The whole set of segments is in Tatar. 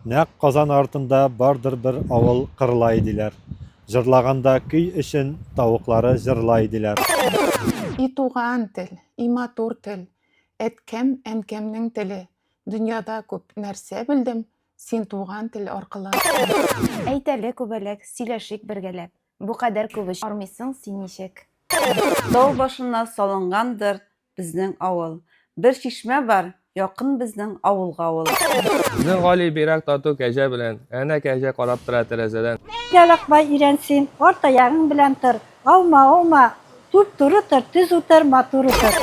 Нәq Казан артында бардыр bir авыл кырлайдылар. Жырлаганда көй өчен тавыклары җырлайдылар. И туган тел, и матур тел, әткәм, әнкәмнең теле. Дөньяда күп нәрсә белдем, син туган тел аркылы. Әйтәле күбәләк, сөйләшик бергәләп. Бу кадәр күп эш армыйсың син ничек? Тау башына салынгандыр безнең авыл. Бер чишмә бар, якын безнең авылга ул. Безнең Гали бирәк тату кәҗә белән, әнә кәҗә карап тора тәрәзәдән. Ялакбай ирәнсин, арт аягың белән тор. Алма, туп-туры тор, төз утыр, матур утыр.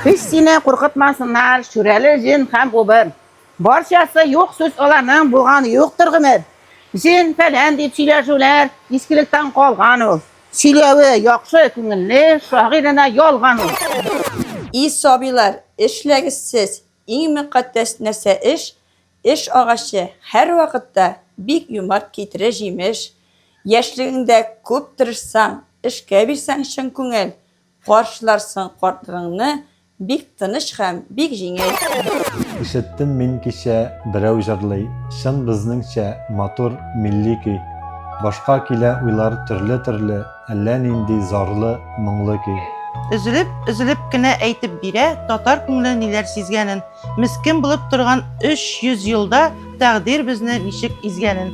Hiç seni korkutmasınlar, şüreli jin hem gober. Barçası yok söz olanın bulğanı yoktur gımır. Jin falan deyip söyleşuler, eskilikten kalgan o. Söylevi yakşı künüllü, şahirine yolgan o. И сабыйлар, эшләгез. Иң мөкатдәс нәрсә эш агачы һәр вакытта бик юмарт китерә җимеш. Яшьлегеңдә күп тырышсаң, эшкә бирсәң чын күңел, каршыларсың картлыгыңны бик тыныч һәм бик җиңел. Ишеттем мин кичә берәү җырлый. Чын безнеңчә матур милли көй. Башка килә уйлар төрле, әллә нинди зарлы, моңлы көй. Üzülüp кенә әйтеп бирә, татар күңеле ниләр сизгәнен. Мискин булып торган 300 елда тәкъдир безне ничек изгәнен.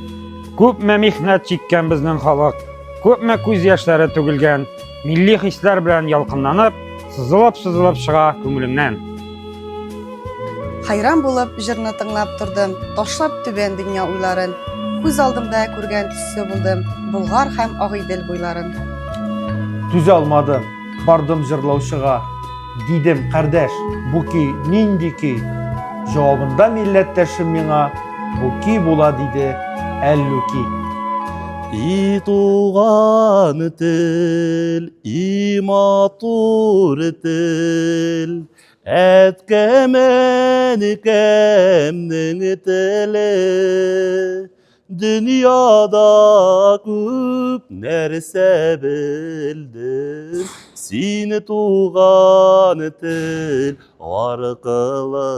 Күпме михнәт чиккән безнең халык, күпме күз яшьләре түгелгән, милли хисләр белән ялкынланып, сызылып чыга күңелеңнән. Хайран булып җырны тыңлап тордым, ташлап түбән дөнья уйларын. Күз алдымда күргән төсле булдым, Болгар һәм Агыйдел буйларын. Түзә алмадым, бардым җырлаучыга. Дидем, кардәш, бу көй нинди көй? Җавабында милләттәшем миңа, бу көй була диде, әллүки. И туган тел, и матур тел, әткәм, әнкәмнең теле. Dünyada күп нәрсә белдем, сине туган тел аркылы.